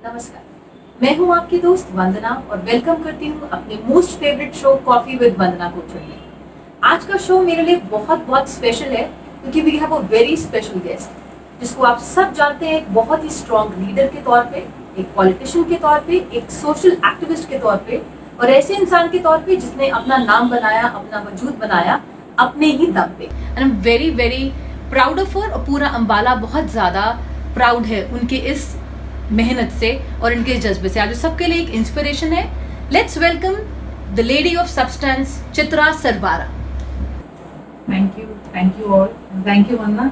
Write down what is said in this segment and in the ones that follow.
नमस्कार, मैं हूं आपकी दोस्त वंदना और वेलकम करती हूं अपने most favourite show coffee with Vandana Kochar में। आज का शो मेरे लिए बहुत बहुत स्पेशल है क्योंकि we have a very special guest जिसको आप सब जानते हैं एक बहुत ही स्ट्रॉन्ग लीडर के तौर पे, एक पॉलिटिशियन के तौर पे, एक सोशल एक्टिविस्ट के तौर पे और ऐसे इंसान के तौर पे जिसने अपना नाम बनाया, अपना वजूद बनाया अपने ही दम पे। And I am very very proud of her और पूरा अंबाला बहुत ज्यादा प्राउड है उनके इस मेहनत से और इनके जज्बे से। आज सबके लिए एक इंस्पिरेशन है। Let's welcome the lady of substance Chitra Sarbara. Thank you all. Thank you Vanna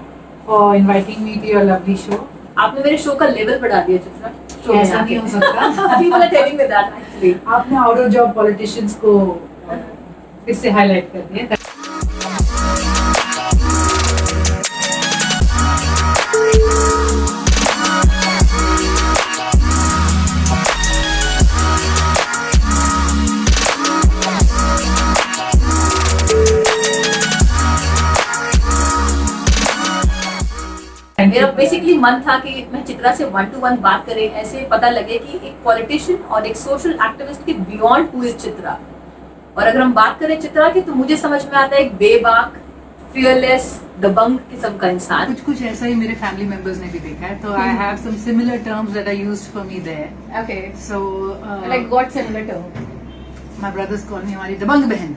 for inviting me to your lovely show. आपने मेरे शो का लेवल बढ़ा दिया चित्रा। ऐसा नहीं हो सकता। People are telling me that actually. आपने आउट ऑफ जॉब पॉलिटिशियंस को फिर से हाईलाइट कर दिया। मेरा बेसिकली मन था कि मैं चित्रा से 1-to-1 बात करें, ऐसे पता लगे कि एक पॉलिटिशियन और एक सोशल एक्टिविस्ट के बियॉन्ड हु इज चित्रा। और अगर हम बात करें चित्रा की तो मुझे समझ में आता है एक बेबाक, फियरलेस, दबंग किस्म का इंसान। कुछ ऐसा ही मेरे फैमिली मेंबर्स ने भी देखा है, तो I have some similar terms that are used for me there. Okay, so like what similar term? my brothers call me हमारी दबंग बहन।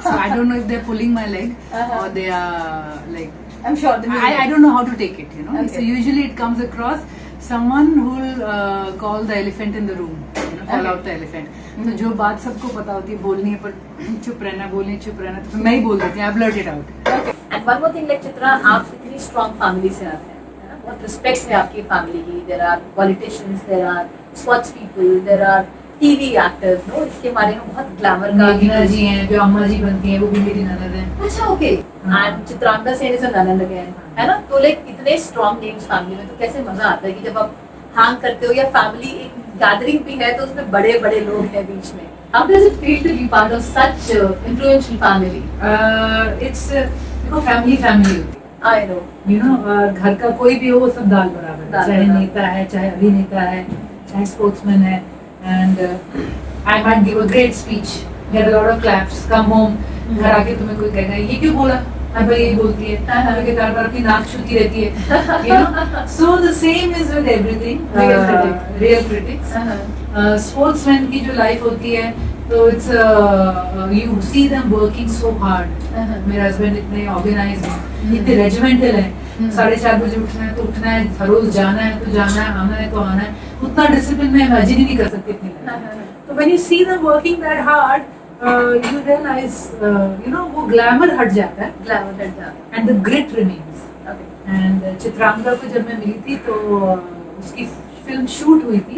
So I don't know if they're pulling my leg or they are like, I'm sure I don't know how to take it, you know. Okay. So usually it comes across someone who'll call the elephant in the room, you know, call Okay. out the elephant. तो जो बात सबको पता होती है बोलनी है पर चुप रहना, बोलनी है चुप रहना, तो फिर मैं ही बोल देती हूँ, I blurt it out. And one more thing, like Chitra आप इतनी स्ट्रॉन्ग फैमिली से आते हैं, है ना? बहुत रिस्पेक्ट है आपकी फैमिली की। There are politicians, there are sports people, there are TV actors, no, इसके बारे में बहुत ग्लैमर का। मेघना जी हैं जो अम्मा जी बनती हैं, वो भी मेरी ननद है। अच्छा, okay. And Chitrangada Sen is a ननद अगेन, है ना? तो लाइक इतने स्ट्रॉन्ग नेम्स फैमिली में, तो कैसे मजा आता है कि जब आप हैंग करते हो या फैमिली एक गैदरिंग भी है तो उसमें बड़े बड़े लोग हैं बीच में। How does it feel to be part of such influential family? It's देखो फैमिली होती है, आई नो, you know, घर का कोई भी हो वो सब दाल बराबर है, दाल चाहे बराबर। नेता है, चाहे अभिनेता है, चाहे स्पोर्ट्समैन है। And I might give a great speech, get a lot of claps, come home, घर आके तुम्हें कोई कहेगा ये क्यों बोला, हर बार यही बोलती है, क्योंकि बार बार अपनी नाक छूती रहती है, you know. So the same is with everything. Real critics. Sportsman की जो लाइफ होती है तो it's you see them working so hard. मेरे हस्बैंड इतने ऑर्गेनाइज हैं, इतने रेजिमेंटल हैं, 4:30 बजे उठना है, हर रोज जाना है तो जाना है, आना है तो आना है। उतना डिसिप्लिन मैं इमेजिन ही नहीं कर सकती अपनी लाइफ। तो when you see them working that hard you realise, you know, वो ग्लैमर हट जाता है, ग्लैमर हट जाता है। And the grit remains. And Chitrangada को जब मैं मिली थी तो उसकी फिल्म शूट हुई थी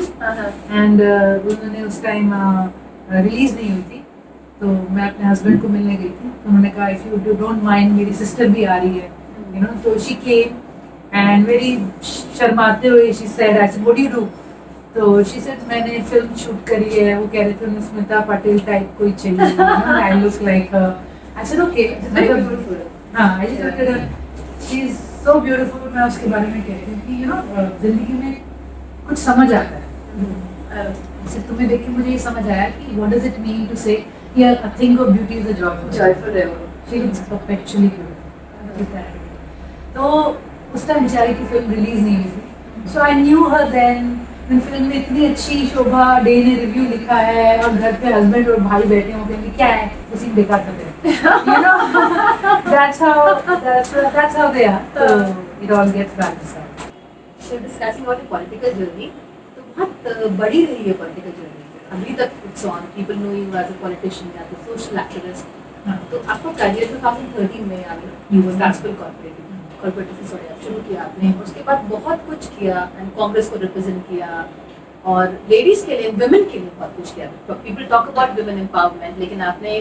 एंड उन्होंने उस टाइम रिलीज नहीं हुई थी, तो मैं अपने हस्बैंड को मिलने गई थी, तो उन्होंने कहा इफ यू डोंट माइंड मेरी सिस्टर भी आ रही है, यू नो। तो शी केम एंड वेरी शर्माते हुए she said, I said what do you do? तो शी सेड मैंने फिल्म शूट करी है। वो कह रहे थे उन्हें स्मिता पाटिल टाइप कोई चाहिए, I look like her. I said okay, हाँ, I just looked at her, she is so beautiful. मैं उसके बारे में कह रही थी कि यू नो जिंदगी में कुछ समझ आता है। सिर्फ तुम्हें देख के मुझे ये समझ आया कि what does it mean to say a thing of beauty is a joyful revel. She looks perpetually beautiful. तो उस टाइम बेचारी की फिल्म रिलीज नहीं हुई थी, so I knew her then. Film में इतनी अच्छी शोभा डे ने रिव्यू लिखा है और घर पे हस्बैंड और भाई बैठे होंगे कि क्या है उसी बेकार कर रहे हैं, you know. That's how they are. So it all gets balanced. So discussing about your political journey, तो बहुत बड़ी रही है political journey। अभी तक it's on, people know you as a politician या तो social activist। तो आपका करियर 2013 में आ गया, you were municipal corporative से शुरू किया आपने, उसके बाद बहुत कुछ किया एंड कांग्रेस को रिप्रेजेंट किया और लेडीज के लिए, वुमेन के लिए बहुत कुछ किया। People talk about women empowerment, लेकिन आपने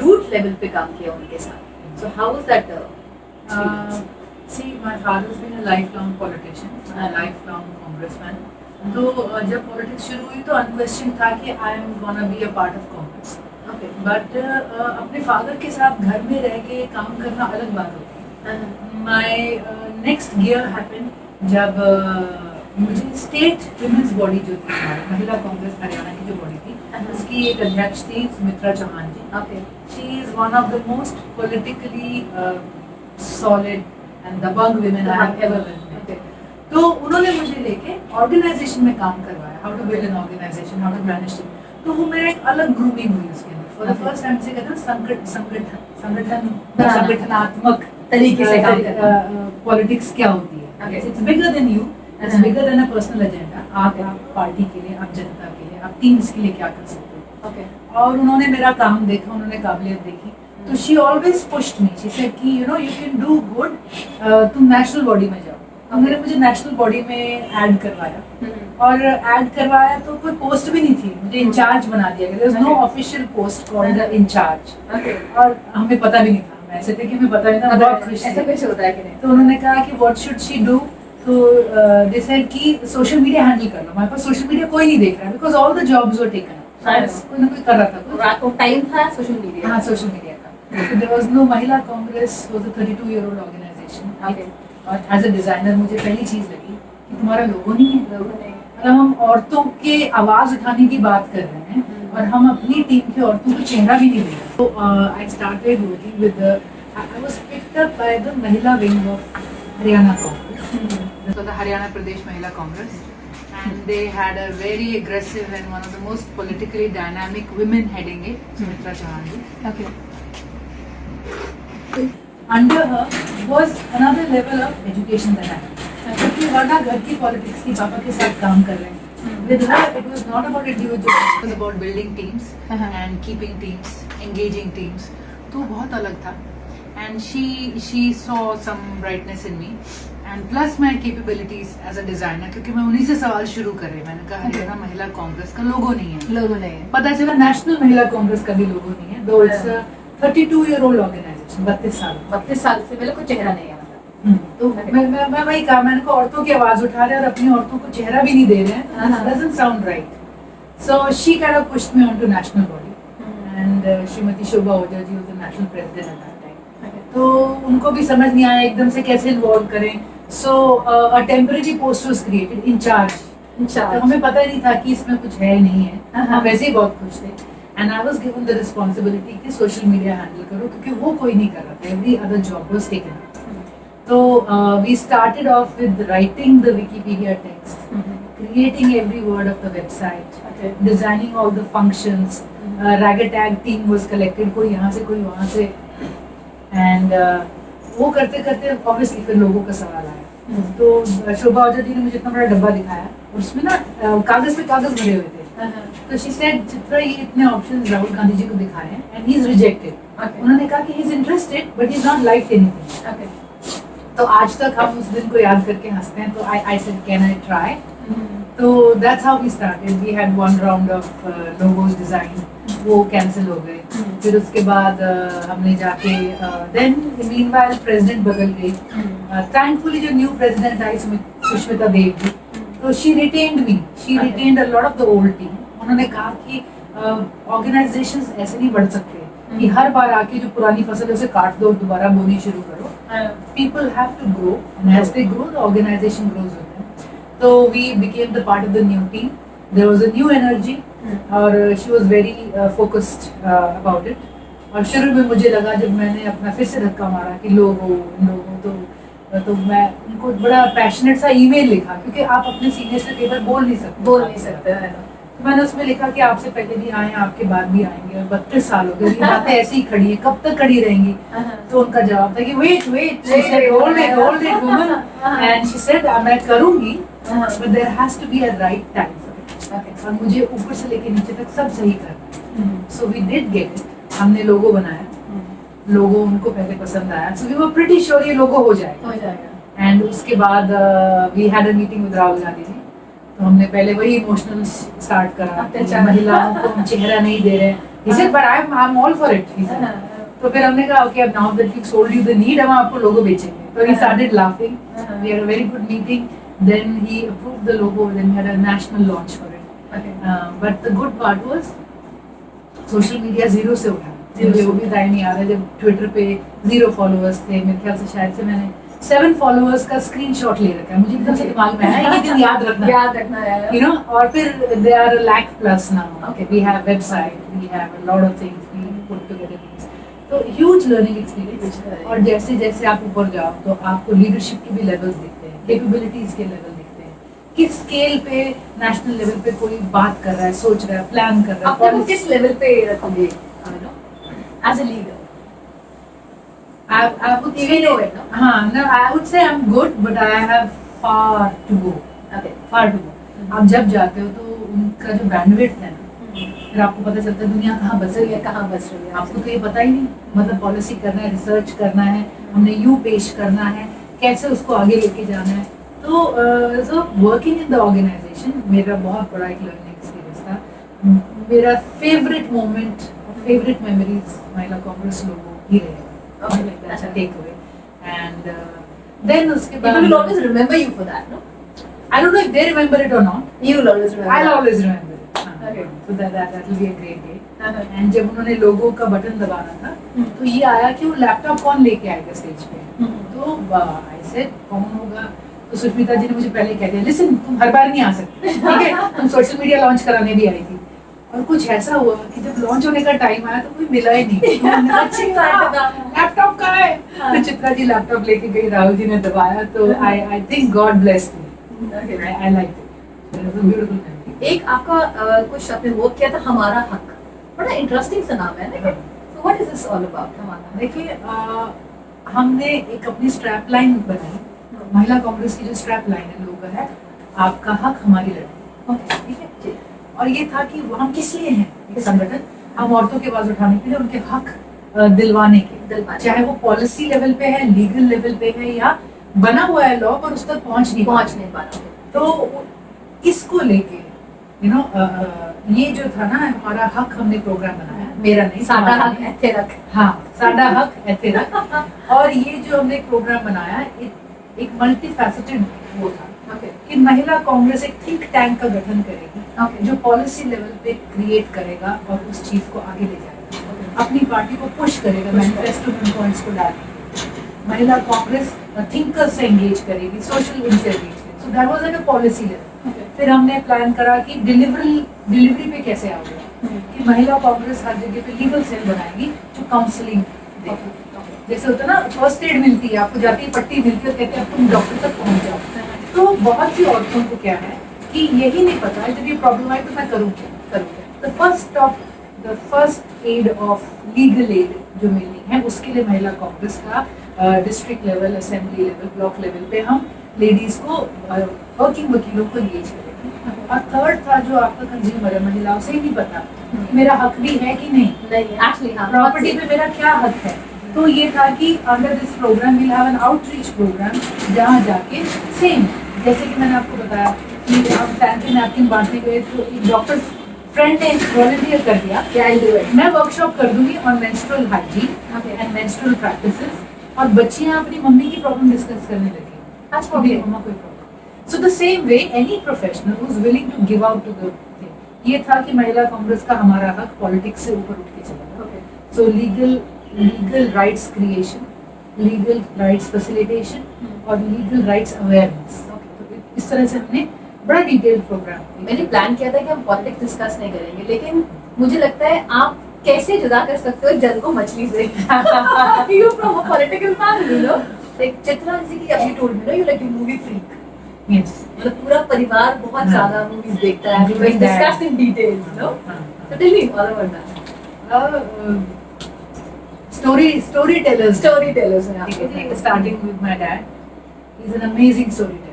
रूट लेवल पे काम किया उनके साथ। So how was that experience? See, my father's been a lifelong politician, a lifelong congressman. तो जब पॉलिटिक्स शुरू हुई तो अनक्वेश्चन था कि I am gonna be a part of Congress. Okay, but अपने फादर के साथ घर में रह के काम करना अलग बात होती है। माय नेक्स्ट गियर हैपेंड जब मुझे स्टेट विमेंस बॉडी जो थी हमारी महिला कांग्रेस हरियाणा की जो बॉडी थी उसकी एक अध्यक्ष थी Sumitra Chauhan ji. Okay. She is one of the most politically solid and दबंग women I have ever met. Okay. तो उन्होंने मुझे लेके ऑर्गेनाइजेशन में काम करवाया, how to build an organisation, how to manage team. तो वो मेरा एक अलग ग्रूमिंग हुई उसके अंदर. फॉर द फर्स्ट टाइम से कहते हैं संगठनात्मक तरीके से काम करना. पॉलिटिक्स क्या होती है. Okay. It's bigger than you, it's bigger than a personal agenda. आप पार्टी के लिए, आप जनता के लिए, आप टीम्स के लिए क्या कर सकते हो. Okay. और उन्होंने मेरा काम देखा, उन्होंने काबिलियत देखी. तो she always pushed me. She said कि you know you can do good, तुम नेशनल बॉडी में जाओ. उन्होंने मुझे नेशनल बॉडी में ऐड करवाया. और ऐड करवाया तो कोई पोस्ट भी नहीं थी, मुझे इंचार्ज बना दिया गया. There was no official post called the in charge. Okay. और हमें पता भी नहीं था, हम ऐसे थे कि हमें पता नहीं था. बहुत खुश ऐसा थे. कुछ होता है कि नहीं? तो उन्होंने कहा कि व्हाट शुड शी डू. तो दे सेड कि सोशल मीडिया हैंडल कर लो. हमारे पास सोशल मीडिया कोई नहीं देख रहा because all the jobs were taken. कोई ना कोई कर रहा था कुछ. रात को टाइम था सोशल मीडिया. हाँ, सोशल मीडिया का. So there was no महिला Congress was a 32-year-old organization. Okay. और एज अ डिजाइनर मुझे पहली चीज लगी कि तुम्हारा लोगो नहीं है. लोगों ने मतलब हम औरतों के आवाज उठाने की बात कर रहे हैं और हम अपनी टीम की औरतों को चेहरा भी नहीं दे रहे. तो I started working with I was picked up by the Mahila wing of Haryana Congress. So the Haryana Pradesh Mahila Congress, and they had a very aggressive and one of the most politically dynamic women heading it, Sumitra Chauhan ji. Okay. Under her was another level of education that I had. क्योंकि वरना घर की politics की पापा के साथ काम कर रहे हैं. With her, it was not about individuals. It was about building teams and keeping teams, engaging teams. तो बहुत अलग था. And she saw some brightness in me. And plus my capabilities as a designer, क्योंकि मैं उन्हीं से सवाल शुरू कर रही. मैंने कहा हरियाणा महिला कांग्रेस का लोगो नहीं है. लोगों ने पता चला नेशनल महिला कांग्रेस का भी लोगो नहीं है. Though it's a 32-year-old organization, 32 साल से मेरे को चेहरा नहीं आता. तो मैं वही कहा, मैंने कहा औरतों की आवाज उठा रहे हैं और अपनी औरतों को चेहरा भी नहीं दे रहे हैं. Doesn't sound right. So she kind of pushed me onto national body. And Shrimati Shobha Ojha ji was the national president at that time. तो उनको भी समझ नहीं आया एकदम से कैसे इन्वॉल्व करें. So a temporary post was created, in charge. तो हमें पता ही नहीं था कि इसमें कुछ है नहीं है. हम वैसे ही बहुत खुश थे. And I was given the responsibility कि सोशल मीडिया हैंडल करो, क्योंकि वो कोई नहीं कर रहा था. Every other job was taken. So we started off with writing the Wikipedia text, creating every word of the website, designing all the functions. Ragtag team was collected, कोई यहाँ से कोई वहाँ से. And वो करते करते ऑब्वियसली फिर लोगों का सवाल आया. तो शोभा ओझा जी ने मुझे इतना बड़ा डब्बा दिखाया और उसमें ना कागज पे कागज भरे हुए थे. तो शी सेड चित्रा ये इतने ऑप्शंस राहुल गांधी जी को दिखाए हैं एंड ही इज रिजेक्टेड. उन्होंने कहा कि he is interested but he is not like anything. तो आज तक हम उस दिन को याद करके हंसते हैं. तो I said can I try. तो that's how we started. We had one round of logos design, वो कैंसिल हो गए. फिर उसके बाद हमने जाके देन मीनवाइल प्रेसिडेंट बदल गई. थैंकफुली जो new president I Sushmita Dev ji, तो she retained me. She retained a lot of the old team. उन्होंने कहा कि ऑर्गेनाइजेशंस ऐसे नहीं बढ़ सकते कि हर बार आके जो पुरानी फसल है उसे काट दो और दोबारा बोनी शुरू करो. People have to grow and as they grow the organisation grows with them. तो we became the part of the new team. There was a new energy और she was very focused about it. और शुरू में मुझे लगा जब मैंने अपना फिर से धक्का मारा कि लोगो तो मैं उनको बड़ा पैशनेट सा ईमेल लिखा, क्योंकि आप अपने सीनियर से कई बार बोल नहीं सकते. तो मैंने उसमें लिखा कि आपसे पहले भी आए, आपके बाद भी आएंगे और 32 साल हो गए, ये बातें ऐसे ही खड़ी है, कब तक खड़ी रहेंगी. तो उनका जवाब था कि wait hold it woman. And she said मैं करूंगी but there has to be a right time for it. और मुझे ऊपर से लेके नीचे तक सब सही करना. So we did get it. हमने लोगो बनाया. लोगो उनको पहले पसंद आया. So we were pretty sure ये लोगो हो जाएगा. एंड उसके बाद we had a meeting with Rahul Gandhi ji. तो हमने पहले वही इमोशनल स्टार्ट करा. महिलाओं को हम चेहरा नहीं दे रहे. He said, but I'm all for it. तो फिर हमने कहा okay, now that we've sold you the need, हम आपको लोगो बेचेंगे. तो he started laughing. We had a very good meeting. Then he approved the logo. Then we had a national launch for it. But the good part was social media zero से उठा. मुझे वो भी time नहीं आ रहा जब Twitter पे 0 followers थे. मेरे ख्याल से शायद से मैंने 7 फॉलोअर्स का स्क्रीनशॉट ले रखा है, मुझे एकदम से दिमाग में आया ये दिन याद रखना, याद रखना है you know, और फिर they are a lakh plus now. Okay. We have website, we have a lot of things, we put together things. तो huge learning experience. और जैसे जैसे आप ऊपर जाओ तो आपको लीडरशिप के भी लेवल्स दिखते हैं, कैपेबिलिटीज के लेवल दिखते हैं, किस स्केल पे नेशनल लेवल पे कोई बात कर रहा है, सोच रहा है, प्लान कर रहा है, अपने को किस लेवल पे रखोगे as a leader? I would You know it, no? हाँ, no, I would say I'm good, but I have far to go. Okay. Far to go. आप जब जाते हो तो उनका जो बैंडविड्थ है ना, फिर आपको पता चलता है दुनिया कहाँ बस रही है, कहाँ बस रही है, आपको तो ये पता ही नहीं, मतलब पॉलिसी करना है, रिसर्च करना है, हमने यूं पेश करना है, कैसे उसको आगे लेके जाना है। तो so working in the organization मेरा बहुत बड़ा एक लर्निंग एक्सपीरियंस था। मेरा फेवरेट मोमेंट, फेवरेट मेमोरीज महिला कांग्रेस लोगों ही रहे। Okay, that's a takeaway. And then उसके बाद people will always remember you for that, no? I don't know if they remember it or not. You will always remember. I'll always remember it. Okay. So that will be a great day. Uh-huh. And जब उन्होंने लोगो का button दबाना था, तो ये आया कि वो लैपटॉप कौन लेके आएगा स्टेज पे। तो I said कौन होगा? तो सुष्मिता जी ने मुझे पहले कह दिया, लिसन तुम हर बार नहीं आ सकते, ठीक है? तुम सोशल मीडिया लॉन्च कराने भी आई थी। और कुछ ऐसा हुआ कि जब लॉन्च होने का टाइम आया तो कोई मिला ही नहीं। लैपटॉप कहाँ है? तो चित्रा जी लैपटॉप लेके गई, राहुल जी ने दबाया, तो I think God blessed me. I like it, it was a beautiful memory. एक आपका कुछ आपने वर्क किया था, हमारा हक, बड़ा इंटरेस्टिंग सा नाम है ना? So what is this all about, हमारा? देखिए हमने एक अपनी स्ट्रैप लाइन बनाई, महिला कांग्रेस की जो स्ट्रैप लाइन है लोगों है, आपका हक हमारी लड़ाई, ठीक है? और ये था कि हम किस लिए हैं ये संगठन, हम औरतों के आवाज उठाने के लिए, उनके हक दिलवाने के, चाहे वो पॉलिसी लेवल पे है, लीगल लेवल पे है, या बना हुआ है लॉ पर उस तक पहुंच नहीं पा रहे। तो इसको लेके यू नो ये जो था ना हमारा हक, हमने प्रोग्राम बनाया, मेरा नहीं, साडा हक ऐथे रख। हाँ, साडा हक ऐथे रख। और ये जो हमने प्रोग्राम बनाया एक मल्टी फैसेटेड वो था कि महिला कांग्रेस एक थिंक टैंक का गठन करेगी, जो पॉलिसी लेवल पे क्रिएट करेगा और उस चीज को आगे ले जाएगा, अपनी पार्टी को पुश करेगा, मैनिफेस्टो में पॉइंट्स को डालेगी। महिला कांग्रेस थिंकर्स से एंगेज करेगी, सोशल इनसे एंगेज करेगी। So that was at a policy level. फिर हमने प्लान करा कि डिलीवरी पे कैसे आओगे, कि महिला कांग्रेस हर जगह पे लीगल सेल बनाएगी जो काउंसलिंग देगी। जैसे होता है ना, फर्स्ट एड मिलती है आपको, जाती है पट्टी मिलती है, कहते हैं अब तुम डॉक्टर तक पहुंच जाओ। तो बहुत सी औरतों को क्या है कि यही नहीं पता है, जब ये प्रॉब्लम आए तो मैं करूँ क्या। The first aid of legal aid जो मिलनी है, उसके लिए महिला कांग्रेस का district level, assembly level, block level पे हम लेडीज को, वर्किंग वकीलों को एंगेज करेंगे। और थर्ड था जो आपका कंज्यूमर है, महिलाओं से ही नहीं पता कि मेरा हक भी है कि नहीं, प्रॉपर्टी पे मेरा क्या हक है। तो ये था कि under this programme will have an outreach programme, जहाँ जाके सेम जैसे कि मैंने आपको बताया कि हम सैनिटरी नैपकिन बांटने गए, तो एक डॉक्टर फ्रेंड ने वॉलंटियर कर दिया, मैं वर्कशॉप कर दूंगी on menstrual hygiene and menstrual practices, और बच्चियां अपनी मम्मी की प्रॉब्लम डिस्कस करने लगी, मम्मा कोई problem. So the same way any professional who is willing to give out to the thing, ये था कि महिला कांग्रेस का हमारा हक पॉलिटिक्स से ऊपर उठ के चला। सो legal rights creation, legal rights facilitation और लीगल राइट्स अवेयरनेस, इस तरह से हमने बड़ा डिटेल्ड प्रोग्राम। मैंने प्लान किया था कि हम पॉलिटिक्स डिस्कस नहीं करेंगे, लेकिन मुझे लगता है आप कैसे जुदा कर सकते हो जल को मछली से। You from a political family, no? Like Chitra ji की अभी told me, no, you like a movie freak. Yes. मतलब पूरा परिवार बहुत ज्यादा मूवीज देखता है, we will discuss in details, no? So tell me all about that. Storytellers हैं आप। Okay. Starting with my dad, he's an amazing storyteller.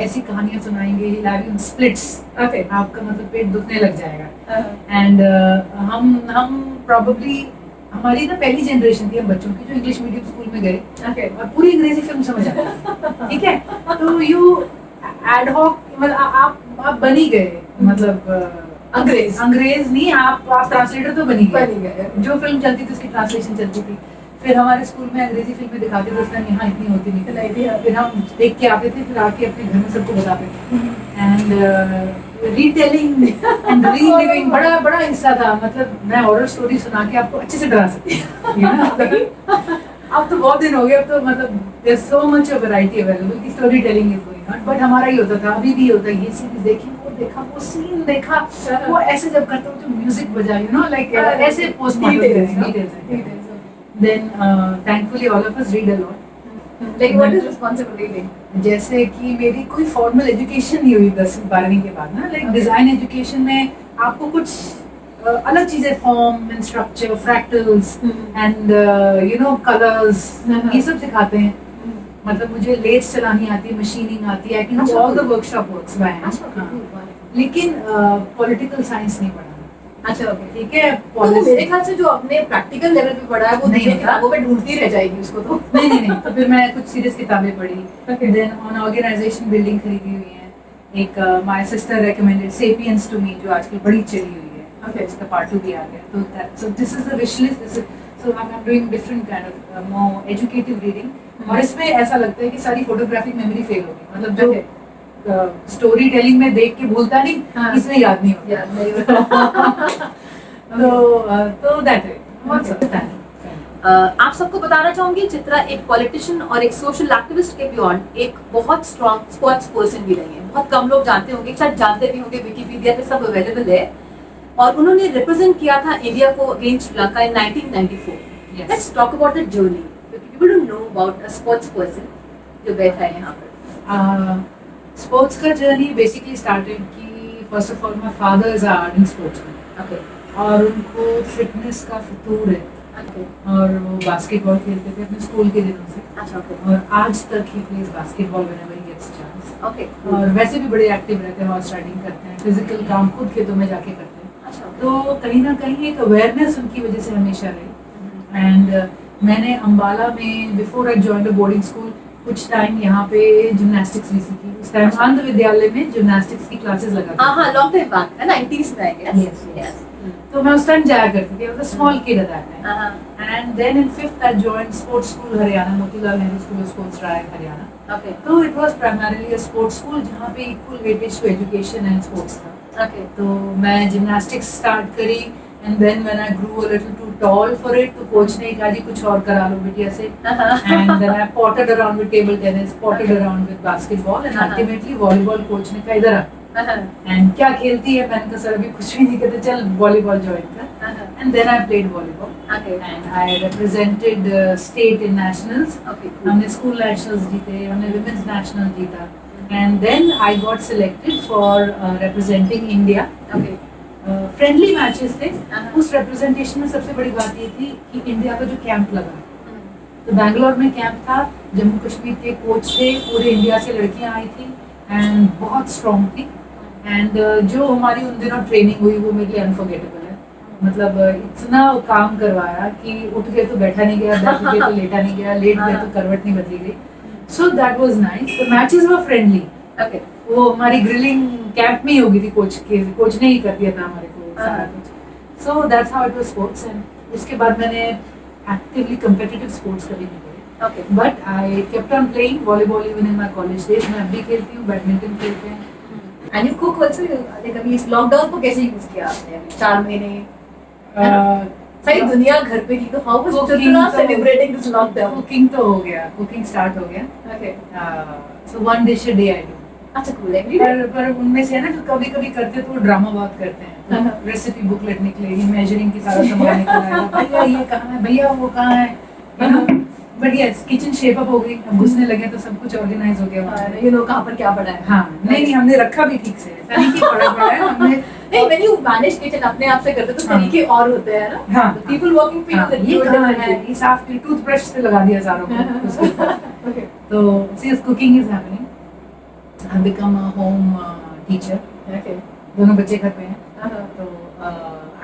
ऐसी कहानियां सुनाएंगे, he'll have you in splits. Okay. आपका मतलब पेट दुखने लग जाएगा। And हम probably हमारी ना पहली जनरेशन थी हम बच्चों की जो इंग्लिश मीडियम स्कूल में गए, और पूरी अंग्रेजी फिल्म समझ आती, ठीक है? तो यू एड हॉक, मतलब आप बनी गए, मतलब अंग्रेज नहीं, आप ट्रांसलेटर तो बनी गए। जो फिल्म चलती थी उसकी ट्रांसलेशन चलती थी। फिर हमारे स्कूल में अंग्रेजी फिल्में दिखाते थे, उस टाइम यहाँ इतनी होती नहीं थी, फिर हम देख के आते थे, फिर आके अपने घर में सबको बताते थे। एंड रीटेलिंग एंड रीलिविंग बड़ा हिस्सा था, मतलब मैं हॉरर स्टोरी सुना के आपको अच्छे से डरा सकती हूँ। अब तो बहुत दिन हो गए, अब तो मतलब there's so much of variety available कि story telling is going on, but हमारा ही होता था, अभी भी होता है, ये सीरीज देखी, वो देखा, वो सीन देखा, वो ऐसे जब करता हूँ जो म्यूजिक बजा, यू नो लाइक ऐसे post details. Then thankfully all of us read a lot. Like what is responsible reading? जैसे कि मेरी कोई फॉर्मल एजुकेशन नहीं हुई 10वीं-12वीं के बाद ना, लाइक डिजाइन एजुकेशन में आपको कुछ अलग चीजें, form and structure, fractals and you know colours, ये सब सिखाते हैं। मतलब मुझे लेस चलानी आती है, मशीनिंग आती है, I can do all the workshop works by hand, लेकिन पॉलिटिकल साइंस नहीं पढ़ा। अच्छा ओके, ठीक है। तो मेरे ख्याल से जो अपने प्रैक्टिकल लेवल पे पढ़ा है वो नहीं दूसरी होता। किताबों में ढूंढती रह जाएगी उसको तो। नहीं, तो फिर मैं कुछ सीरियस किताबें पढ़ी, देन ऑन ऑर्गेनाइजेशन बिल्डिंग खरीदी हुई है। एक my sister recommended Sapiens to me, जो आजकल बड़ी चली हुई है, ओके, इसका पार्ट 2 भी आ गया, तो that, so this is the wish list, this is, so I am doing different kind of more educative reading. और इसमें ऐसा लगता है कि सारी फोटोग्राफिक मेमोरी फेल हो गई, मतलब जो स्टोरी टेलिंग में देख के भूलता नहीं, इसमें याद नहीं होता। याद नहीं होता। तो दैट वे व्हाट्स अप। आप सबको बताना चाहूंगी, चित्रा एक पॉलिटिशियन और एक सोशल एक्टिविस्ट के बियॉन्ड एक बहुत स्ट्रॉन्ग स्पोर्ट्स पर्सन भी रही है। बहुत कम लोग जानते होंगे, शायद जानते भी होंगे, विकिपीडिया पे सब अवेलेबल है। और उन्होंने रिप्रेजेंट किया था इंडिया को against Sri Lanka in 1994। Let's talk about the journey, people don't know about a sports person जो बैठा है यहाँ पर। स्पोर्ट्स का जर्नी बेसिकली स्टार्टेड कि first of all my father is a ardent sportsman, okay, और उनको फिटनेस का फितूर है, और वो बास्केटबॉल खेलते थे अपने स्कूल के दिनों से। अच्छा ओके, और आज तक ही plays basketball whenever he gets chance. Okay, और वैसे भी बड़े एक्टिव रहते हैं, हॉर्स राइडिंग करते हैं, फिजिकल काम खुद खेतों में जाके करते हैं। अच्छा, तो कहीं ना कहीं एक अवेयरनेस उनकी वजह से हमेशा रही। एंड मैंने अम्बाला में before I joined a boarding school कुछ टाइम यहाँ पे जिम्नास्टिक्स भी सीखी। उस टाइम आंध्र विद्यालय में जिम्नास्टिक्स की क्लासेस लगाती थी। हाँ, लॉन्ग टाइम बैक है, 90s में, आई गेस। Yes. तो मैं उस टाइम जाया करती थी, I was a small kid at that time. हाँ, And then in 5th I joined sports school Haryana, Motilal Nehru school of sports Rai Haryana. Okay, तो it was primarily a sports school जहाँ पे equal weightage to education and sports था। Okay, तो मैं gymnastics start करी, and then when I grew a little too tall for it, तो coach ने कहा जी कुछ और करा लो बिटिया से। And then I potted around with table tennis, potted around with basketball, and ultimately volleyball coach ने कहा इधर आ, एंड क्या खेलती है, मैंने कहा सर अभी कुछ भी नहीं कहते, चल वॉलीबॉल ज्वाइन कर। And then I played volleyball and I represented state in nationals. हमने स्कूल नेशनल्स जीते, हमने विमेंस नेशनल जीता, and then I got selected for representing India. Friendly matches थे। उस रिप्रेजेंटेशन में सबसे बड़ी बात ये थी कि इंडिया का जो कैंप लगा, तो बैंगलोर में कैंप था, जम्मू कश्मीर के कोच थे, पूरे इंडिया से लड़कियां आई थी एंड बहुत स्ट्रॉन्ग थी। एंड जो हमारी उन दिनों ट्रेनिंग हुई वो मेरे लिए अनफॉरगेटेबल है। मतलब इतना काम करवाया कि उठ गए तो बैठा नहीं गया, बैठ गए तो लेटा नहीं गया, लेट गए तो करवट नहीं बदली गई। So that was nice. The matches were friendly. वो हमारी ग्रिलिंग कैंप में ही होगी थी, कोच ने ही कर दिया था हमारे को सारा कुछ। So that's how it was sports. And उसके बाद मैंने एक्टिवली कम्पिटिटिव स्पोर्ट्स कभी नहीं करे, but I kept on playing volleyball even in my college days. मैं अभी खेलती हूँ, बैडमिंटन खेलते हैं। And you cook also. कभी इस लॉकडाउन को कैसे यूज किया आपने? 4 महीने सारी दुनिया घर पे थी, तो how was Chitra celebrating this lockdown? Cooking तो हो गया, कुकिंग स्टार्ट हो गया। Okay, so one dish a day I do. अच्छा कूल है। पर उनमें से है ना, जो कभी कभी करते तो वो ड्रामा बहुत करते हैं। रेसिपी बुकलेट निकलेगी, मेजरिंग की सारा सामान निकल आएगा, भैया ये कहाँ है, भैया वो कहाँ है, you no. But yes, kitchen shape up हो गई, अब घुसने लगे तो सब कुछ ऑर्गेनाइज हो गया। यू नो कहाँ पर क्या पड़ा है। हाँ, नहीं हमने रखा भी ठीक से, ऐसा नहीं कि पड़ा है हमने। नहीं, व्हेन यू मैनेज किचन अपने आप से करते तो तरीके और होते हैं ना। हाँ, people working for you that ये कहाँ है, ये साफ की टूथब्रश से लगा दिया सारों को। ओके, तो see cooking is happening. I become a home teacher. Okay, दोनों बच्चे घर पे हैं, तो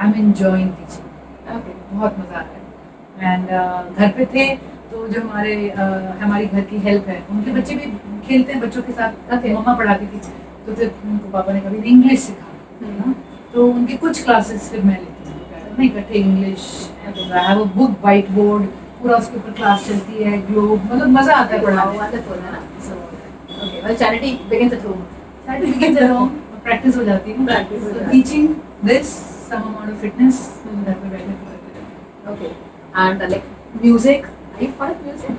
I am enjoying teaching. Okay, बहुत मजा आ रहा है। एंड घर पे थे तो जो हमारी घर की हेल्प है, उनके बच्चे भी खेलते हैं बच्चों के साथ। मम्मा पढ़ाती थी, तो फिर उनको पापा ने कभी इंग्लिश सिखा, तो उनकी कुछ क्लासेस फिर मैं लेती हूँ, नहीं इकट्ठे English. I have a book, white board, पूरा उसके ऊपर क्लास चलती है, ग्लोब, मतलब मजा आता है पढ़ाने। वंडरफुल है ना। So okay, well charity begins at home. Started begins at home, practice हो जाती है। Practice हो So जाती है। teaching this some amount of fitness that we better. Okay, and like music, Are you fond of music?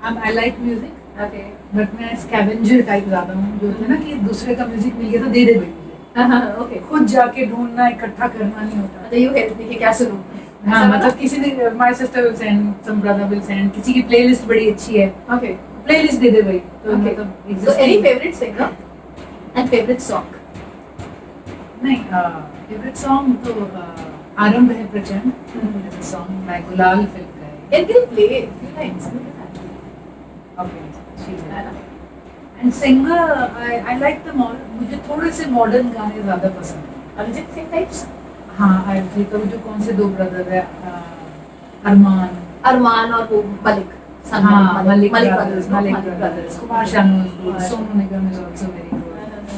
I like music, Okay. But मैं scavenger type ज्यादा हूँ, जो होता है ना कि दूसरे का म्यूजिक मिल गया तो दे दे भाई मुझे, Okay. खुद जाके ढूंढना इकट्ठा करना नहीं होता। मतलब you help me कि क्या सुनूं? हाँ ऐसा मतलब किसी ने my sister will send, some brother will send, किसी की प्लेलिस्ट बड़ी अच्छी है, वाला? Okay. प्लेलिस्ट दे दे भाई, तो Okay. मतलब So existing- any favorite singer and favorite song? नहीं, फेवरेट सॉन्ग तो आरंभ है प्रचंड, सॉन्ग मैं गुलाल फिल्म का है। Can you play a few lines? Okay, ठीक है। है ना? And singer I like the मुझे थोड़े से मॉडर्न गाने ज्यादा पसंद है। अरिजीत सिंह टाइप्स? हाँ, अरिजीत तो जो कौन से दो ब्रदर है, अरमान, अरमान और वो मलिक। हाँ, Malik brothers, brothers, no? Malik Malik brothers, brothers. Kumar Sanu is good, हाँ. Sonu Nigam is also very good, and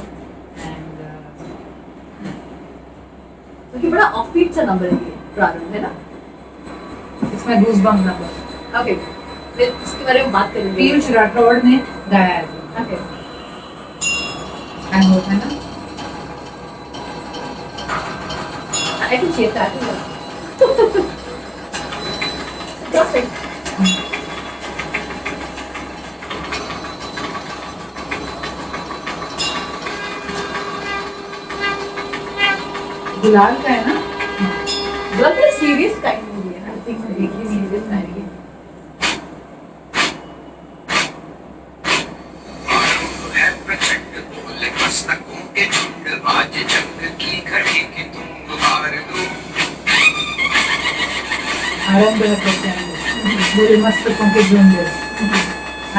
क्योंकि बड़ा ऑफबीट सा नंबर है ये प्रारंभ, है ना? it's my goosebump number। Okay, फिर इसके बारे में बात करेंगे। पीयूष राठौड़ ने गाया है, ओके, I hope, है ना? I can see that. Perfect. गुलाल का है ना? बहुत सीरियस काइंड मूवी है, आई थिंक मैं देखी नहीं सीरियस काइंड की। है प्रचंड बोले मस्तकों के झुंड, बाज जंग की घड़ी कि तुम गुहार दो। आरंभ है प्रचंड, बोले मस्तकों के झुंड,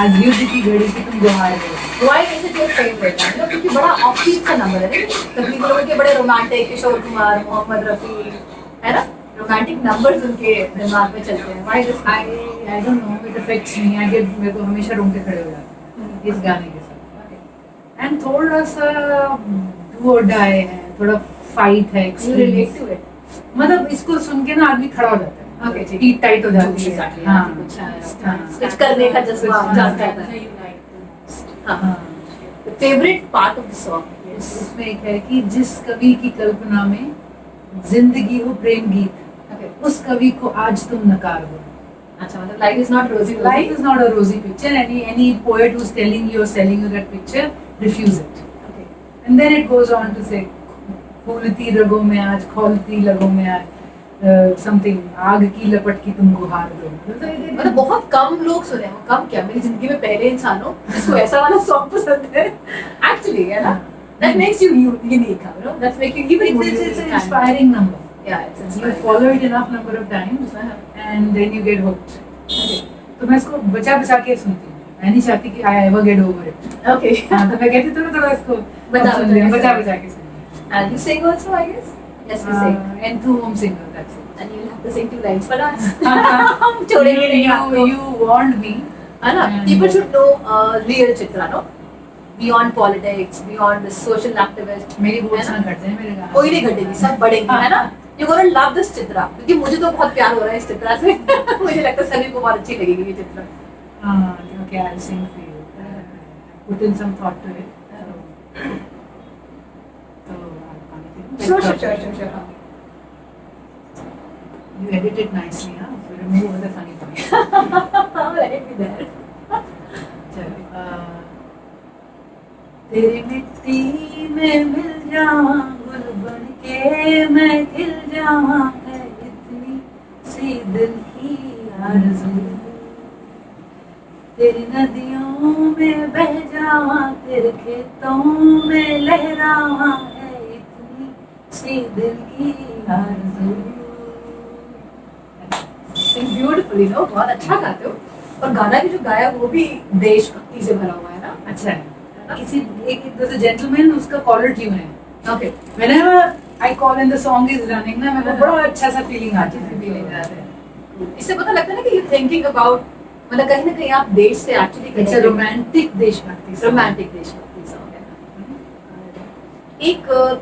आज युद्ध की घड़ी की तुम गुहार दो। Why is it your favorite? मतलब क्योंकि बड़ा ऑफबीट सा नंबर है, देखिए तकरीबन लोगों के बड़े रोमांटिक, किशोर कुमार, मोहम्मद रफी, है ना? रोमांटिक नंबर्स उनके दिमाग में चलते हैं। Why this? I don't know, it affects me, I get, मेरे को हमेशा रोंगटे खड़े हो जाते हैं इस गाने के साथ। एंड थोड़ा सा डू और डाई है, थोड़ा फाइट है, You relate to it? मतलब इसको सुन के ना आदमी खड़ा हो जाता है, Okay, ठीक। टीट टाइट हो जाती है। Exactly, हाँ, कुछ करने का जज्बा जागता है। हाँ। Favourite part of the song? उसमें एक है कि जिस कवि की कल्पना में जिंदगी हो प्रेम गीत, Okay. उस कवि को आज तुम नकार दो। अच्छा, मतलब लाइफ इज नॉट रोजी। Life is not a rosy picture. Any poet who's telling you or selling you that picture, refuse it. Okay. And then it goes on to say, फूलती रगों में आज, खौलती लगों में आज, something, आग की लपट की तुम गुहार दो। मतलब बहुत कम लोग सुने हैं, कम क्या, मेरी जिंदगी में पहले इंसान हो जिसको ऐसा वाला सॉन्ग पसंद है एक्चुअली, है ना? That makes you unique, you know? That's making you even more It's an unique. inspiring number. Yeah, it's You inspiring. follow it enough number of times, and then you get hooked. Okay. तो मैं इसको बचा बचा के सुनती हूँ, मैं नहीं चाहती कि I ever get over it। Okay. हाँ, तो मैं कहती हूँ थोड़ा इसको बचा बचा के सुनिए। And you sing also, I guess? Yes, you sing. And two home singer, that's it। And you'll have to sing 2 lines for us. हम छोड़ेंगे नहीं आपको। You warned me, है ना? And- People should know real Chitra, no? Beyond politics, beyond the social activist. मेरी है votes ना? ना घट जाए मेरे गाने। कोई नहीं घटेगी, सब बढ़ेंगे, है ना? You're gonna love this Chitra, क्योंकि मुझे तो बहुत प्यार हो रहा है इस चित्रा से। मुझे लगता है सभी को बहुत अच्छी लगेगी ये चित्रा। हाँ, okay, I'll sing for you। Put in some thought to it। तो Sure. You edit it nicely, huh? So remove all the funny parts। Let it be there. चलो, तेरी मिट्टी में मिल जाऊं, गुल बन के मैं खिल जाऊं, है इतनी सी दिल की आरज़ू। तेरी नदियों में बह जाऊं, तेरे खेतों में लहराऊं, है इतनी सी दिल की आरज़ू। Sing beautifully, no? बहुत अच्छा गाते हो। और गाना भी जो गाया वो भी देशभक्ति से भरा हुआ है ना? अच्छा है। किसी एक जैसे जेंटलमैन, उसका कॉलर ट्यून है। Okay. Whenever I call and the song is running ना, मेरे को बड़ा अच्छा सा फीलिंग आती है। फीलिंग आती है। इससे पता लगता है ना कि यू थिंकिंग अबाउट, मतलब कहीं ना कहीं आप देश से एक्चुअली इट्स अ रोमांटिक देशभक्ति song। रोमांटिक देशभक्ति सॉन्ग है ना? एक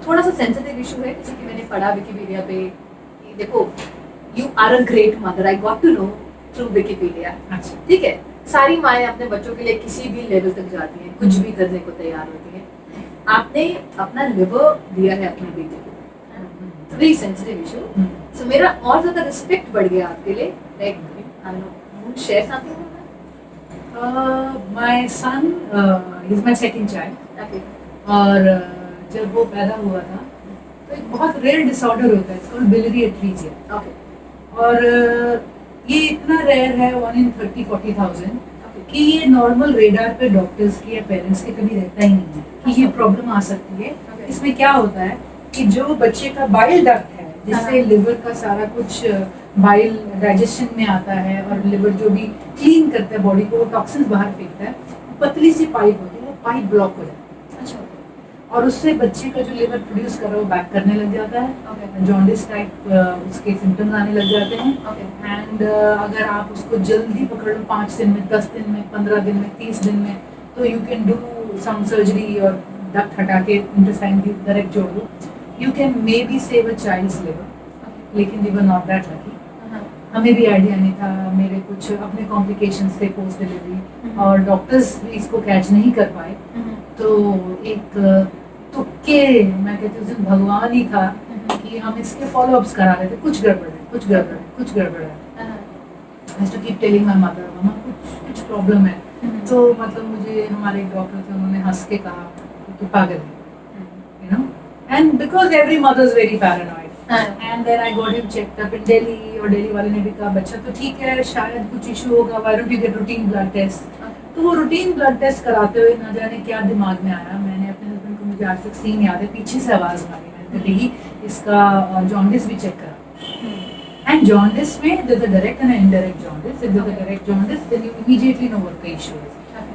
थोड़ा सा सेंसिटिव इशू है, जैसे कि मैंने पढ़ा विकिपीडिया पे कि देखो, you are a great mother, I got to know through Wikipedia. अच्छा। ठीक है, सारी माएँ अपने बच्चों के लिए किसी भी लेवल तक जाती हैं, कुछ भी करने को तैयार होती हैं। आपने अपना लिवर दिया है अपने बेटे को, वेरी सेंसिटिव इशू। सो मेरा और ज्यादा रिस्पेक्ट बढ़ गया आपके लिए, like I don't know, share something with My son is my second child. that? Okay. और जब वो पैदा हुआ था तो एक बहुत रेयर डिसऑर्डर होता है, इसको बिलियरी एट्रीजिया। Okay. और ये इतना रेयर है 1 in 30-40,000 Okay. कि ये नॉर्मल रेडार पे डॉक्टर्स के या पेरेंट्स के कभी रहता ही नहीं है कि ये प्रॉब्लम आ सकती है। Okay. इसमें क्या होता है कि जो बच्चे का बाइल डक्ट है जिससे हाँ। लिवर का सारा कुछ बाइल डाइजेशन में आता है और लिवर जो भी क्लीन करता है बॉडी को, वो टॉक्सिन्स बाहर फेंकता है, पतली सी पाइप होती है, वो पाइप ब्लॉक हो जाती अच्छा। है और उससे बच्चे का जो लिवर प्रोड्यूस कर रहा है वो बैक करने लग जाता है, Okay. जॉन्डिस टाइप उसके सिम्टम्स आने लग जाते हैं। Okay. एंड अगर आप उसको जल्दी पकड़ लो 5 दिन में, 10 दिन में, 15 दिन में, 30 दिन में, तो you can do some surgery और डक्ट हटा के इंटेस्टाइन की डायरेक्ट जोड़ दो, you can may be save a child's liver. लेकिन we were not that lucky. हमें भी आइडिया नहीं था, मेरे कुछ अपने कॉम्प्लिकेशंस थे पोस्ट डिलीवरी और डॉक्टर्स भी इसको कैच नहीं कर पाए। तो एक तुक्के, मैं कहती हूँ उस दिन भगवान ही था कि हम इसके फॉलोअप्स करा रहे थे, कुछ गड़बड़ है, कुछ गड़बड़ है, कुछ गड़बड़ है। I too keep telling my mother, मम्मा कुछ प्रॉब्लम है। तो मतलब मुझे हमारे एक डॉक्टर थे, उन्होंने हंस के कहा कि तू पागल है, you know, and because every mother is very paranoid. And then I got him checked up in Delhi और दिल्ली वाले ने भी कहा बच्चा तो ठीक है, शायद कुछ इशू होगा, why don't you get routine blood test. तो वो रूटीन ब्लड टेस्ट कराते हुए ना जाने क्या दिमाग में आया, मैंने अपने हस्बैंड को, मुझे आज तक सीन याद है, पीछे से आवाज मारी, मैंने कहा देखिए इसका जॉन्डिस भी चेक करा। एंड जॉन्डिस में there's a direct and an indirect jaundice. If there's a direct jaundice, then you immediately know what the issue is.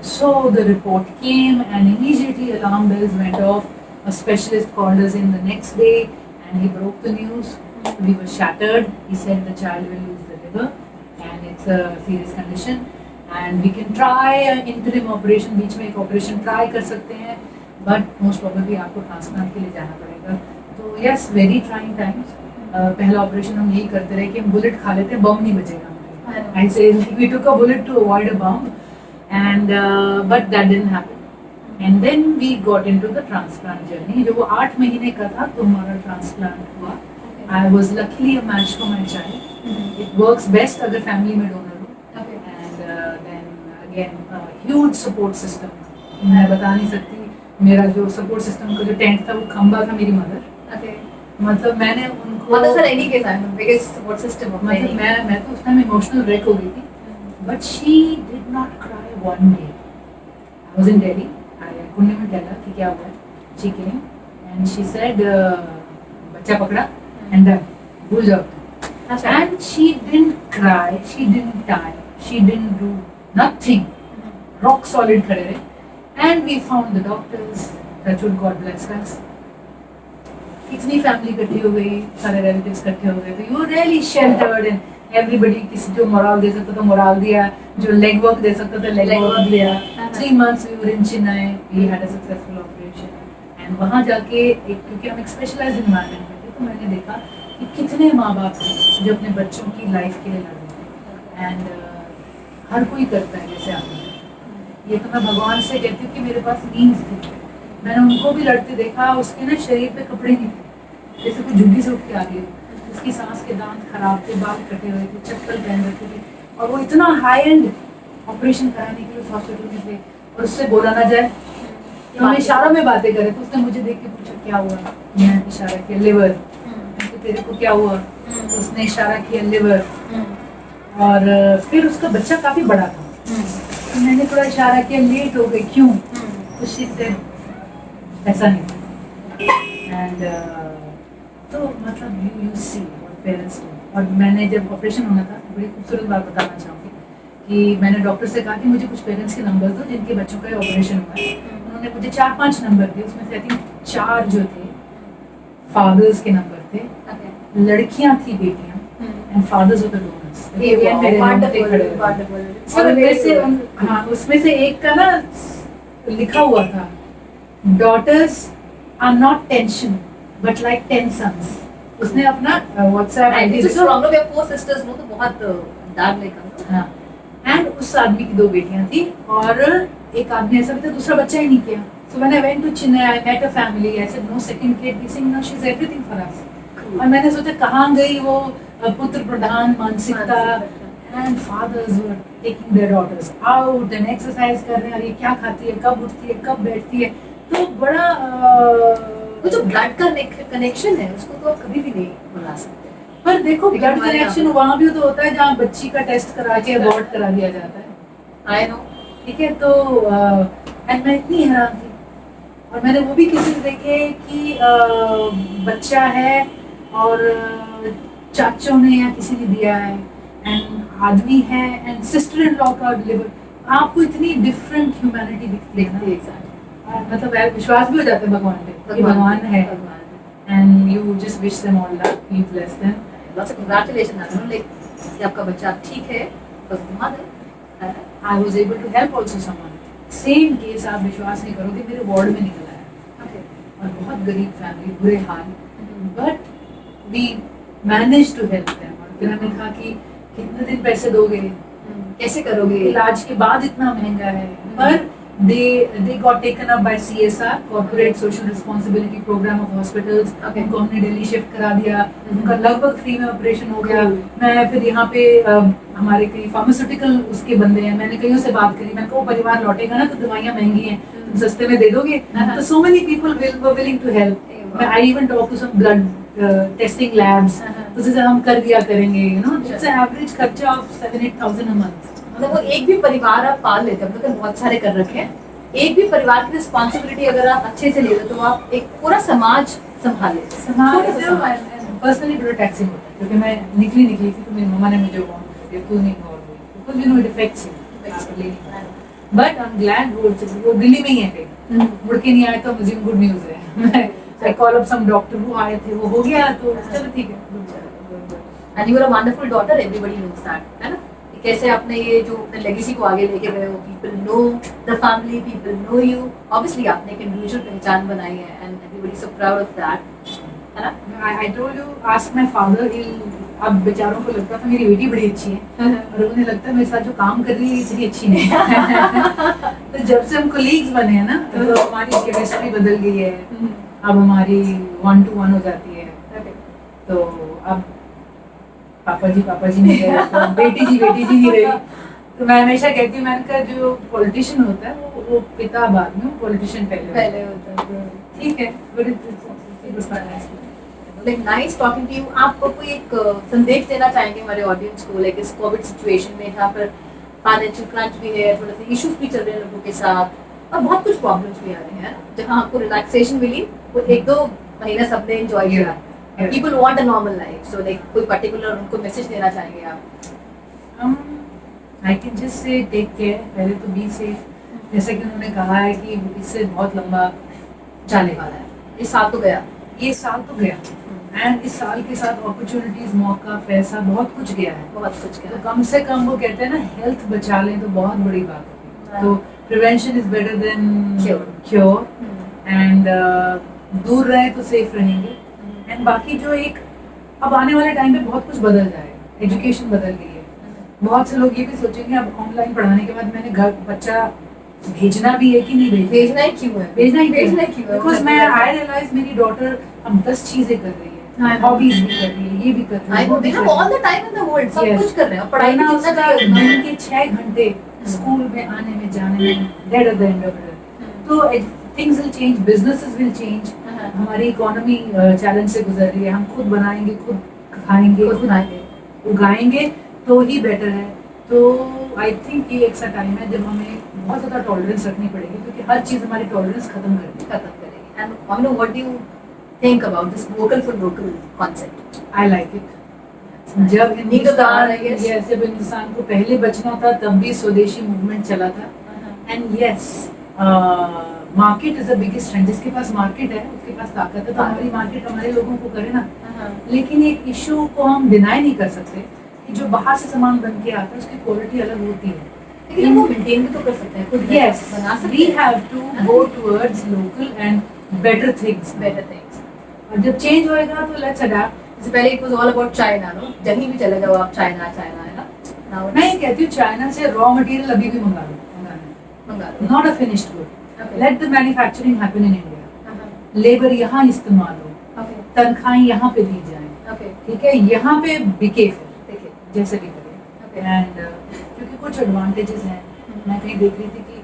So the report came and immediately alarm bells went off. A specialist called us in the next day and he broke the news. We were shattered. He said the child will lose the liver and it's a serious condition and we can try an interim operation. बीच में एक operation try कर सकते हैं, but most probably आपको transplant के लिए जाना पड़ेगा। तो yes, very trying times. पहला ऑपरेशन हम यही करते रहे कि हम बुलेट खा लेते हैं, बम नहीं बचेगा। I say like we took a bullet to avoid a bomb, and but that didn't happen. And then we got into the transplant journey. जो वो 8 महीने का था तो हमारा transplant हुआ। I was luckily a match for my child. It works best अगर family में डोनर हो। And then again huge support system. मैं बता नहीं सकती, मेरा जो support system का जो टेंट था वो खंबा था मेरी मदर। मतलब मैंने उनको any case, I'm the biggest support system of मतलब many. मैं तो उस टाइम इमोशनल ब्रेक हो गई थी, but she did not cry one day. I was in Delhi, I couldn't even tell her कि क्या हुआ है। She came and she said बच्चा पकड़ा एंड भूल जाओ तुम। And she didn't cry, she didn't tie, she didn't do nothing, rock solid खड़े रहे। And we found the doctors, touchwood, God bless us. इतनी फैमिली इकट्ठी हो गई, सारे रिलेटिव्स इकट्ठे हो गए, तो you really sheltered and everybody, किसी जो मोरल दे सकता था मोरल दिया, जो लेग वर्क दे सकता था लेग वर्क दिया। 3 months we were in Chennai, we had a successful operation and वहाँ जाके एक, क्योंकि हम एक स्पेशलाइज्ड एनवायरनमेंट में थे, तो मैंने देखा कि कितने माँ बाप थे जो अपने बच्चों की लाइफ के लिए लड़ रहे थे। एंड हर कोई करता है जैसे आपने, ये तो मैं भगवान से कहती हूँ कि मेरे पास मीन्स थे, मैंने उनको भी लड़ते देखा। उसके ना शरीर पे कपड़े नहीं थे, जैसे कोई झुग्गी से उठ के आ गई, उसकी सांस के दांत खराब थे, बाल कटे हुए थे, चप्पल पहन रखी थी, और वो इतना हाई एंड ऑपरेशन कराने के लिए उस हॉस्पिटल में थे और उससे बोला ना जाए, तो हम इशारों में बातें करे। तो उसने मुझे देख के पूछा क्या हुआ, मैंने इशारा किया लिवर। तो तेरे को क्या हुआ, तो उसने इशारा किया लिवर। और फिर उसका बच्चा काफी बड़ा था, तो मैंने थोड़ा इशारा किया, लेट हो गई क्यों, तो शी सेड ऐसा नहीं। एंड तो मतलब you see what parents do. और मैंने जब ऑपरेशन होना था, बड़ी खूबसूरत बात बताना चाहूँगी कि मैंने डॉक्टर से कहा कि मुझे कुछ पेरेंट्स के नंबर दो जिनके बच्चों का ऑपरेशन हुआ है। उन्होंने मुझे 4-5 नंबर दिए, उसमें से आई थिंक 4 जो थे फादर्स के नंबर थे, लड़कियां थी बेटियां, and fathers of the donors. हाँ, उसमें से एक का ना लिखा हुआ था, daughters are not tension but like 10 sons। उसने अपना व्हाट्सएप आईडी तो हम लोग 4 sisters नो, तो बहुत डार्क लेकर। हाँ, एंड उस आदमी की 2 बेटियां थी और एक आदमी ऐसा भी था, दूसरा बच्चा ही नहीं किया। So when I went to Chennai, I met a family. I said, no second kid. He said, no, she's everything for us. और मैंने सोचा कहाँ गई वो पुत्र प्रधान मानसिकता, and fathers were taking their daughters out and exercise कर रहे हैं, और ये क्या खाती है, कब उठती है, कब बैठती है, तो बड़ा वो जो ब्लड का कनेक्शन है उसको तो आप कभी भी नहीं भुला सकते। पर देखो लेकिन ब्लड हमारे कनेक्शन यहाँ- वहाँ भी तो होता है जहाँ बच्ची का टेस्ट करा के अबॉर्ट करा दिया जाता है, आई नो। ठीक है। तो एंड मैं इतनी हैरान थी, और मैंने वो भी केसेस देखे कि बच्चा है और चाचों ने या किसी ने दिया है, एंड आदमी है एंड सिस्टर इन लॉ का डिलीवर, आपको इतनी डिफरेंट ह्यूमैनिटी दिखती है ना, देखते exactly। और मतलब यार विश्वास भी हो जाता है भगवान पे कि भगवान है, and you just wish them all luck, you bless them. Lots of congratulations, like कि आपका बच्चा ठीक है, बस मदर है। I was able to help also someone, same case आप विश्वास नहीं करोगे, मेरे वार्ड में निकला है, Okay। और बहुत गरीब फैमिली, बुरे हाल, but we manage to help them. और फिर हमें कहा कि कितने दिन पैसे दोगे, कैसे करोगे? इलाज के बाद इतना महंगा है, पर they got taken up by CSR, Corporate Social Responsibility Program of Hospitals। Okay। उनको हमने दिल्ली शिफ्ट करा दिया, उनका लगभग फ्री में ऑपरेशन हो गया। Cool। मैं फिर यहाँ पे हमारे कई फार्मास्यूटिकल उसके बंदे हैं, मैंने कईयों से बात करी, मैंने कहा वो परिवार लौटेगा ना तो दवाइयाँ महंगी हैं, तुम सस्ते में दे दोगे, तो so many people were willing to help। I even talked to some blood testing labs, तो जैसे हम कर दिया करेंगे, you know, it's an average खर्चा of 7-8,000 a month। मतलब वो एक भी परिवार आप पाल लेते हैं, मतलब बहुत सारे कर रखे हैं, एक भी परिवार की रिस्पॉन्सिबिलिटी अगर आप अच्छे से ले लो तो आप एक पूरा समाज संभाल लेते हैं। छोटा सा समाज। पर्सनली बड़ा टैक्सिंग होता है, क्योंकि मैं निकली थी तो मेरी मम्मा ने मुझे वार्न कर दिया, तू नहीं इग्नोर हुई, because you know it affects you. But I am glad वो दिल्ली में ही है कहीं, मुड़ के नहीं आए तो मुझे गुड न्यूज है। I call up some doctor, वो आए थे, वो हो गया, तो चलो ठीक है। And you are a wonderful daughter, everybody knows that, है ना? कि कैसे आपने ये जो अपने लेगेसी को आगे लेके गए हो, people know the family, people know you, obviously आपने एक इंडिविजुअल पहचान बनाई है and everybody so proud of that, है ना? I told you, ask my father, अब बेचारों को लगता था मेरी बेटी बड़ी अच्छी है, और उन्हें लगता है मेरे साथ जो काम कर रही है इतनी अच्छी नहीं है। तो जब से हम कोलीग्स बने हैं ना, तो हमारी केमिस्ट्री बदल गई है, अब हमारी 1-to-1 हो जाती है। तो अब पापा जी नहीं रहे, तो बेटी जी नहीं रही। तो मैं हमेशा कहती हूँ, मैंने कहा जो पॉलिटिशियन होता है वो पिता बाद में, पॉलिटिशियन पहले होता है। ठीक है। Like nice talking to you. आप कोई एक संदेश देना चाहेंगे हमारे ऑडियंस को, लाइक इस कोविड सिचुएशन में जहाँ पर फाइनेंशियल क्रंच भी है, थोड़े से इश्यूज भी चल रहे हैं लोगों के साथ और बहुत कुछ प्रॉब्लम्स भी आ रहे हैं, जहाँ आपको रिलैक्सेशन मिली, वो 1-2 महीना सबने एंजॉय किया, people want a normal life, so like कोई पर्टिकुलर उनको मैसेज देना चाहेंगे आप? I can just say take care, पहले तो बी सेफ, जैसे कि उन्होंने कहा है कि इससे बहुत लंबा जाने वाला है, इस साल तो गया, ये साल तो गया, एंड इस साल के साथ अपॉर्चुनिटीज, मौका, पैसा, बहुत कुछ गया है, बहुत कुछ तो गया। कम से कम वो कहते हैं ना हेल्थ बचा लें तो बहुत बड़ी बात है। तो prevention is better than cure, and दूर रहे तो सेफ रहेंगे। एंड बाकी जो एक अब आने वाले टाइम पे बहुत कुछ बदल जाएगा, एजुकेशन बदल गई है, बहुत से लोग ये भी सोचेंगे अब ऑनलाइन पढ़ाने के बाद मैंने घर बच्चा भेजना भी है कि नहीं भेजना ही क्यों है, भेजना ही क्यों है? बिकॉज मैं आई रियलाइज मेरी डॉटर अब 10 चीजें कर रही है, हॉबीज भी कर रही है, ये भी कर रही आई है, नो वो भी दे कर हैव रही ऑल है। The time in the world, सब Yes. कुछ कर रहे हैं, पढ़ाई पढ़ना भी उसका कितना चाहिए दिन के 6 घंटे स्कूल में आने में जाने में, dead at the end of it. तो things will change, businesses will change, हमारी इकोनॉमी चैलेंज से गुजर रही है, हम खुद बनाएंगे, खुद खाएंगे, खुद खाएंगे, उगाएंगे तो ही बेटर है। तो आई थिंक ये एक सा टाइम है जब हमें बहुत ज़्यादा टॉलरेंस रखनी पड़ेगी, क्योंकि हर चीज़ हमारी टॉलरेंस खत्म करेंगे। And I know what do you think about this vocal for local concept? I like it. जब जब हिंदुस्तान को पहले बचना था तब भी स्वदेशी मूवमेंट चला था, and yes market is the biggest trend, जिसके पास मार्केट है उसके पास ताकत है, तो हमारी मार्केट हमारे लोगों को करे ना। लेकिन एक इशू को हम डिनाई नहीं कर सकते कि जो बाहर से सामान बन के आता है उसकी क्वालिटी अलग होती है, लेकिन वो मेंटेन भी तो कर सकते हैं खुद, yes बना सकते we हैं, have to go towards local and better things। Better things. और जब चेंज होएगा तो लेट्स अडैप्ट। जैसे पहले it was all about China, no, कहीं भी चले जाओ आप चाइना है ना, नाउ मैं ये कहती हूँ चाइना से रॉ मटेरियल अभी भी मंगा मंगा लो, not a finished good, Okay. Let the manufacturing happen in India, labour यहाँ इस्तेमाल हो, ओके तनख्वाहें यहाँ पे दी जाए, ओके ठीक है, यहाँ पे बिके, फिर देखिए, जैसे भी करें, एंड क्योंकि कुछ एडवांटेजेस हैं, मैं कहीं देख रही थी कि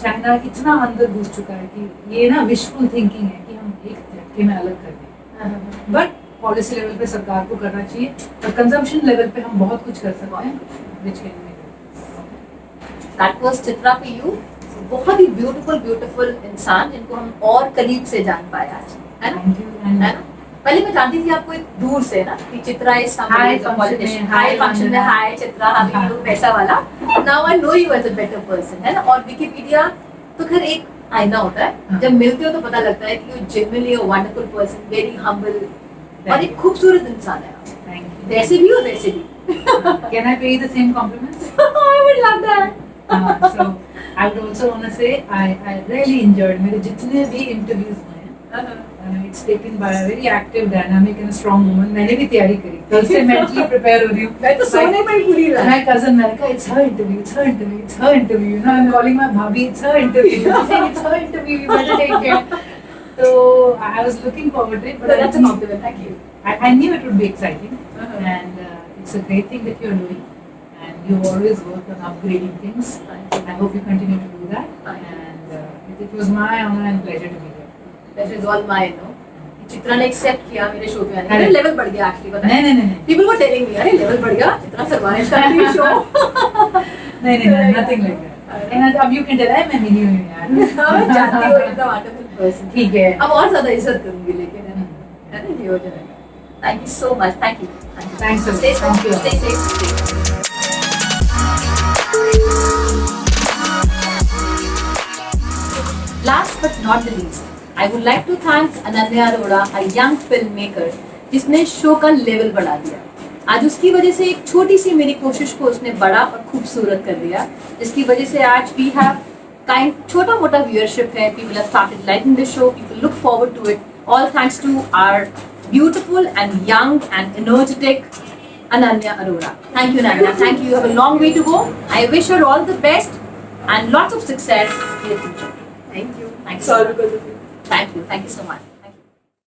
चाइना इतना अंदर घुस चुका है कि ये ना विशफुल थिंकिंग है कि हम एक झटके में अलग कर दें, बट पॉलिसी लेवल पे सरकार को करना चाहिए और कंजम्पशन लेवल पे हम बहुत कुछ कर सकते हैं which can be done. That was Chitra for you. बहुत ही ब्यूटीफुल इंसान जिनको हम और करीब से जान पाए आज, है ना? Thank you. है ना? पहले मैं जानती थी आपको एक दूर से ना कि चित्रा इज High function में, हाई फंक्शन में, हाँ। हाय चित्रा, हमें लोग पैसा वाला। Now I know you as a better person, है ना? और विकिपीडिया तो खैर एक आईना होता है, हाँ। जब मिलते हो तो पता लगता है कि you genuinely a wonderful person, very humble और Thank एक you. खूबसूरत इंसान है आप। Thank you. वैसे भी और वैसे भी। Can I pay you the same compliments? I would love that. So I would also want to say I really enjoyed मेरे जितने भी interviews हुए हैं, it's taken by a very active, dynamic and strong woman. मैंने भी तैयारी करी, कल से mentally prepare हो रही हूँ। मैं तो सोने में ही पूरी रात। My cousin मैंने कहा it's her interview, it's her interview, it's her interview. You know I'm calling my bhabhi, it's her interview. She's saying it's her interview, you better take care. So I was looking forward to it, but So that's a compliment. Thank you. I knew it would be exciting, Uh-huh. and it's a great thing that you're doing, and you always work on upgrading things. I hope you continue to do that, Thank you. and it was my honor and pleasure to be here. That is all mine, no? Chitra ने accept किया मेरे show पे आने का। अरे। मेरा level बढ़ गया एक्चुअली, पता है? नहीं People were telling me, अरे लेवल बढ़ गया, चित्रा सरवाइव कर रही है show. nothing like that. And अब you can tell मैं मिली हुई हूँ यार। मैं जानती हूँ इतना वंडरफुल पर्सन। ठीक है। अब और ज्यादा इज्जत करूंगी, लेकिन है ना, ये हो जाएगा। Thank you so much, thank you. Thanks a lot. Stay Thank you. stay safe. Last but not the least, I would like to thank Ananya Arora, a young filmmaker, जिसने शो का लेवल बढ़ा दिया। आज उसकी वजह से एक छोटी सी मेरी कोशिश को उसने बड़ा और खूबसूरत कर दिया, जिसकी वजह से आज we have kind छोटा मोटा व्यूअरशिप है, people have started liking the show, people look forward to it, all thanks to our beautiful and young and energetic Ananya Arora. Thank you, Ananya. Thank you. You have a long way to go. I wish her all the best and lots of success in the future. Thank you. Thanks. It's all because of you. Thank you. Thank you so much.